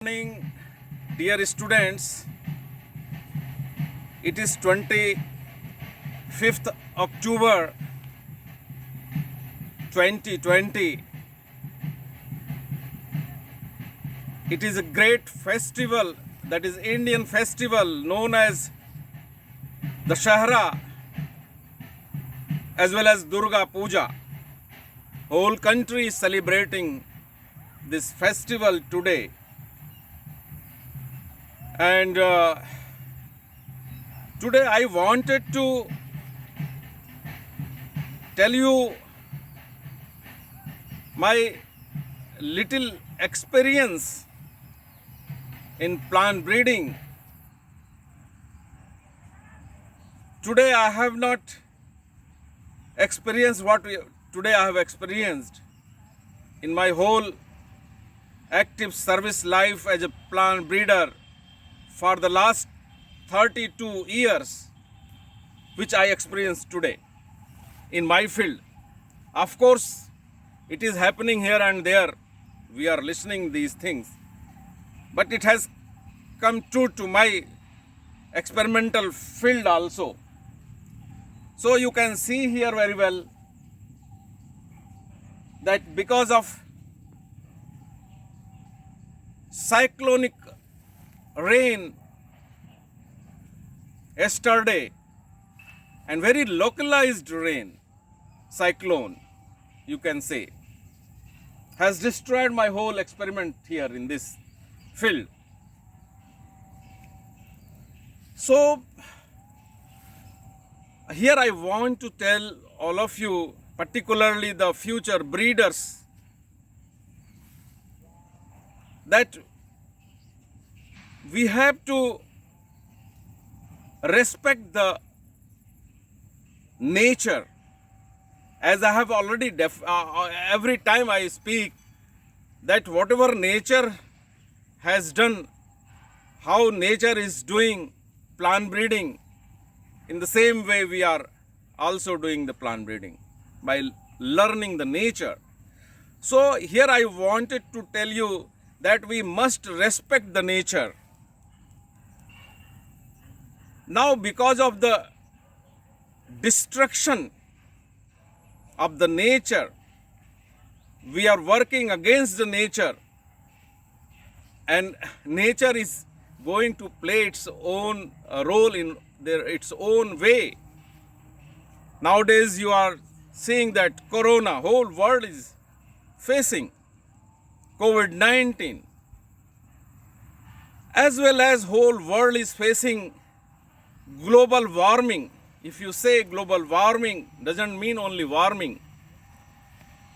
Morning, dear students. It is 25th October 2020. It is a great festival, that is Indian festival known as the Shahra as well as Durga Puja. Whole country is celebrating this festival today. And today I wanted to tell you my little experience in plant breeding. Today I have not experienced what today I have experienced in my whole active service life as a plant breeder for the last 32 years, which I experienced today in my field. Of course, it is happening here and there. We are listening these things. But it has come true to my experimental field also. So you can see here very well that because of cyclonic rain yesterday and very localized rain, cyclone you can say, has destroyed my whole experiment here in this field. So here I want to tell all of you, particularly the future breeders, that we have to respect the nature. As I have already every time I speak, that whatever nature has done, how nature is doing plant breeding, in the same way we are also doing the plant breeding by learning the nature. So here I wanted to tell you that we must respect the nature. Now, because of the destruction of the nature, we are working against the nature, and nature is going to play its own role in its own way. Nowadays, you are seeing that Corona, whole world is facing COVID-19, as well as whole world is facing global warming. If you say global warming, doesn't mean only warming.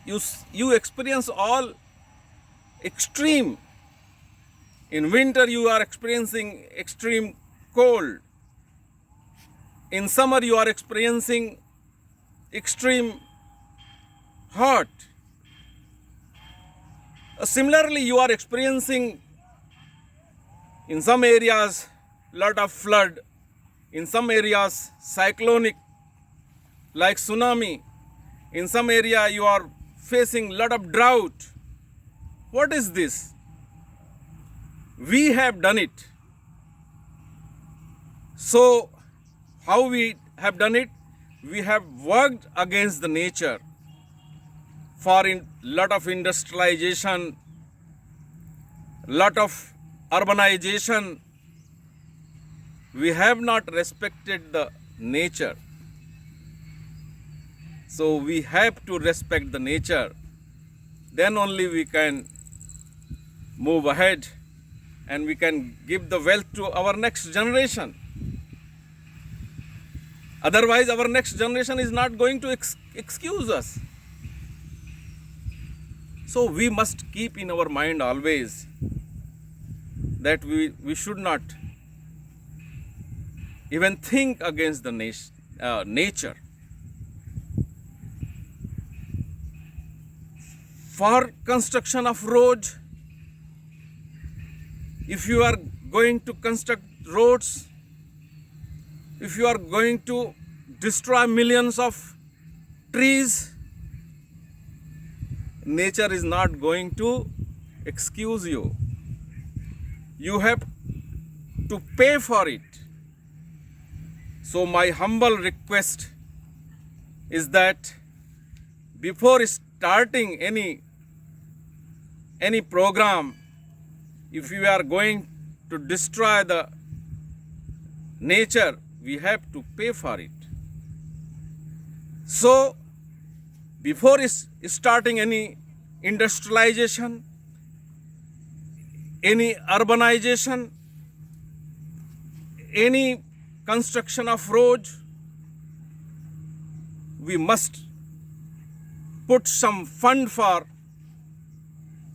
You experience all extreme. In winter you are experiencing extreme cold. In summer you are experiencing extreme hot. Similarly, you are experiencing in some areas lot of flood, in some areas cyclonic like tsunami, in some area you are facing lot of drought. What is this? We have done it. So how we have done it? We have worked against the nature for lot of industrialization, lot of urbanization. We have not respected the nature. So we have to respect the nature. Then only we can move ahead and we can give the wealth to our next generation. Otherwise, our next generation is not going to excuse us. So we must keep in our mind always that we should not even think against the nature. For construction of road, if you are going to construct roads, if you are going to destroy millions of trees, nature is not going to excuse you. you have to pay for it. So my humble request is that before starting any program, if we are going to destroy the nature, we have to pay for it. So before starting any industrialization, any urbanization, any construction of roads, we must put some fund for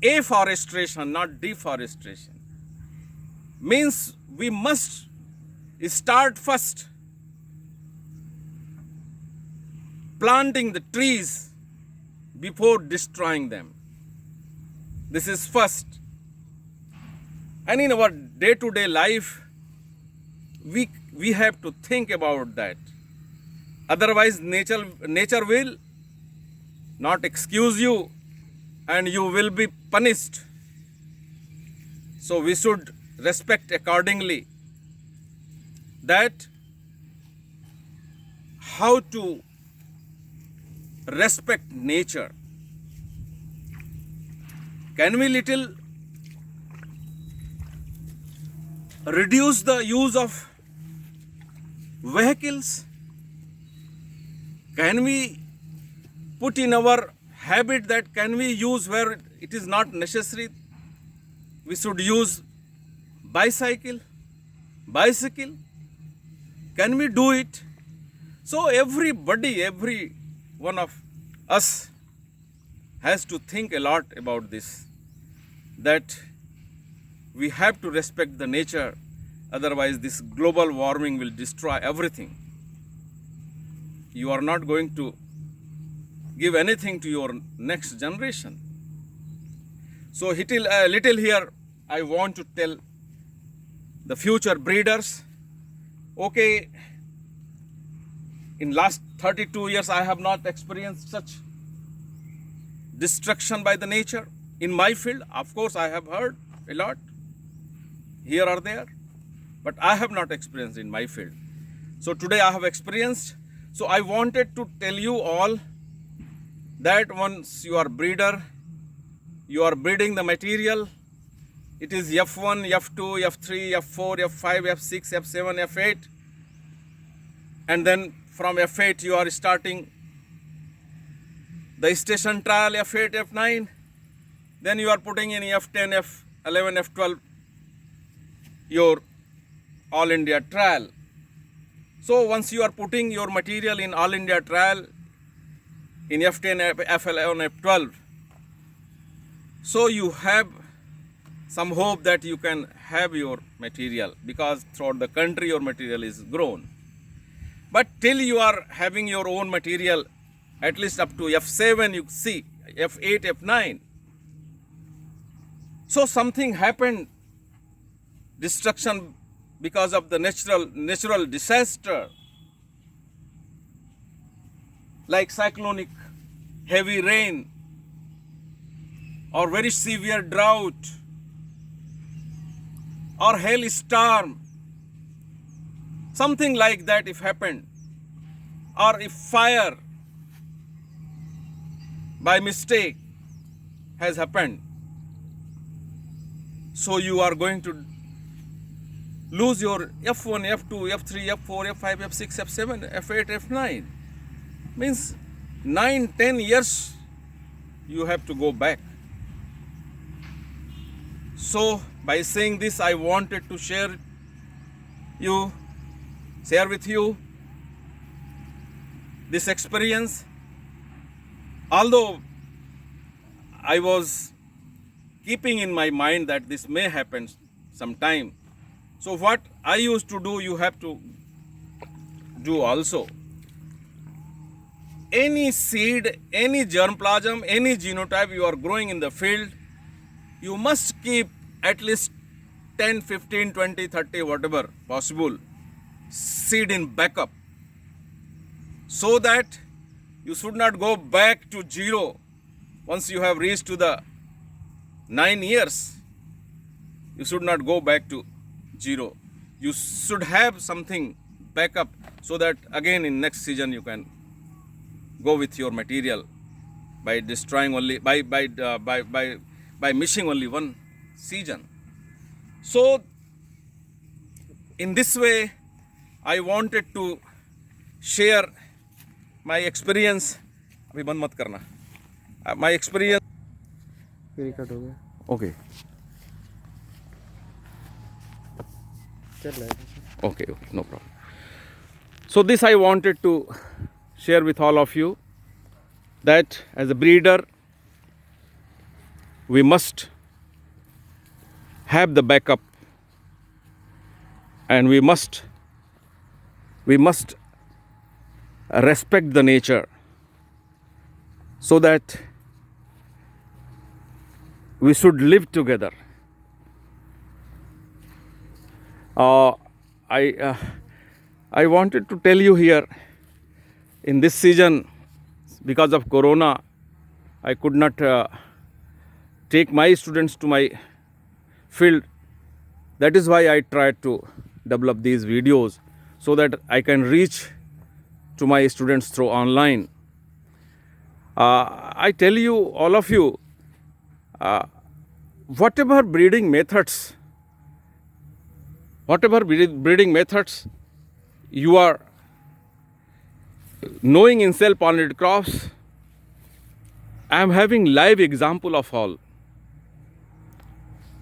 afforestation, not deforestation. Means we must start first planting the trees before destroying them. This is first. And in our day-to-day life, we have to think about that. Otherwise, nature will not excuse you and you will be punished. So we should respect accordingly that how to respect nature. Can we little reduce the use of vehicles? Can we put in our habit that can we use where it is not necessary? We should use bicycle. Can we do it? So everybody, every one of us has to think a lot about this, that we have to respect the nature, otherwise this global warming will destroy everything. You are not going to give anything to your next generation. So little here I want to tell the future breeders. Okay, in last 32 years I have not experienced such destruction by the nature. In my field, of course, I have heard a lot here or there, but I have not experienced in my field. So today I have experienced. So I wanted to tell you all that once you are breeder, you are breeding the material. It is F1, F2, F3, F4, F5, F6, F7, F8. And then from F8 you are starting the station trial, F8, F9. Then you are putting in F10, F11, F12, your All India trial. So once you are putting your material in All India trial, in F10, F11, F12, so you have some hope that you can have your material, because throughout the country your material is grown. But till you are having your own material, at least up to F7, you see, F8, F9. So something happened, destruction because of the natural disaster, like cyclonic heavy rain or very severe drought or hailstorm, something like that if happened, or if fire by mistake has happened, so you are going to lose your F1, F2, F3, F4, F5, F6, F7, F8, F9. Means 9-10 years you have to go back. So by saying this, I wanted to share with you this experience. Although I was keeping in my mind that this may happen sometime. So what I used to do, you have to do also. Any seed, any germplasm, any genotype you are growing in the field, you must keep at least 10, 15, 20, 30, whatever possible seed in backup, so that you should not go back to zero once you have reached to the 9 years. you should not go back to zero. You should have something backup so that again in next season you can go with your material by destroying only by missing only one season. So in this way I wanted to share my experience. अभी बंद मत करना. My experience. Record हो गया. Okay. चल रहा है. Okay, no problem. So this I wanted to share with all of you, that as a breeder we must have the backup, and we must respect the nature, so that we should live together. I wanted to tell you here, in this season, because of Corona, I could not take my students to my field. That is why I tried to develop these videos, so that I can reach to my students through online. I tell you, all of you, whatever breeding methods you are knowing in cell-pollinated crops, I am having live example of all.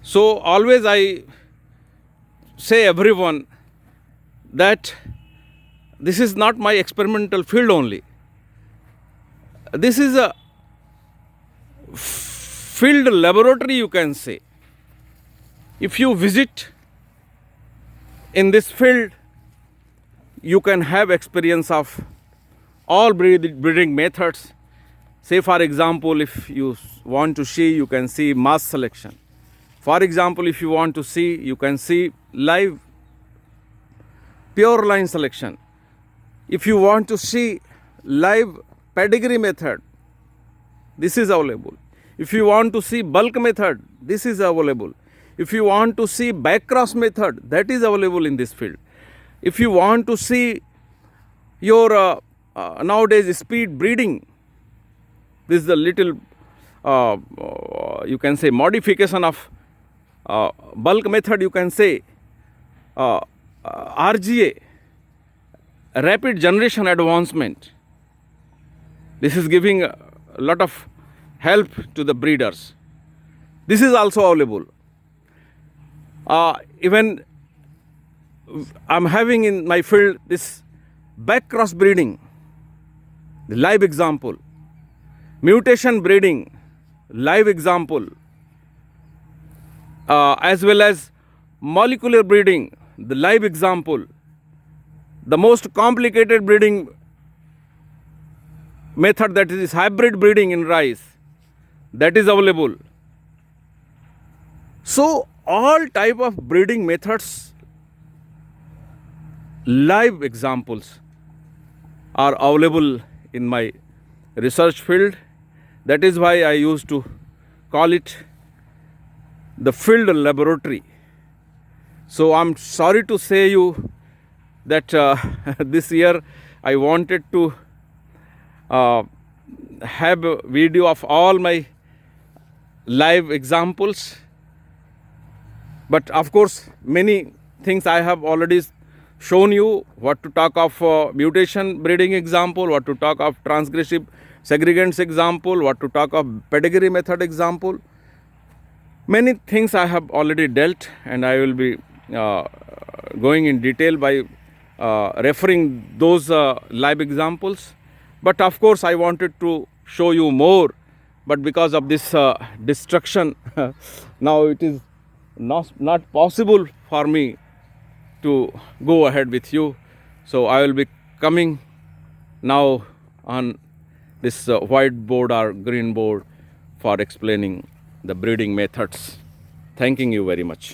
So always I say everyone that this is not my experimental field only. This is a field laboratory, you can say. If you visit in this field, you can have experience of all breeding methods. Say for example, if you want to see, you can see mass selection. For example, if you want to see, you can see live pure line selection. If you want to see live pedigree method, this is available. If you want to see bulk method, this is available. If you want to see backcross method, that is available in this field. If you want to see your nowadays speed breeding, this is a little you can say modification of bulk method, you can say RGA, rapid generation advancement. This is giving a lot of help to the breeders. This is also available. Even I'm having in my field this backcross breeding, the live example, mutation breeding, live example, as well as molecular breeding, the live example, the most complicated breeding method, that is hybrid breeding in rice, that is available. So all type of breeding methods, live examples are available in my research field. That is why I used to call it the field laboratory. So I'm sorry to say you that this year I wanted to have a video of all my live examples, but of course many things I have already shown you. What to talk of mutation breeding example, what to talk of transgressive segregants example, what to talk of pedigree method example. Many things I have already dealt, and I will be going in detail by referring those live examples. But of course I wanted to show you more, but because of this destruction now it is not possible for me to go ahead with you. So I will be coming now on this white board or green board for explaining the breeding methods. Thanking you very much.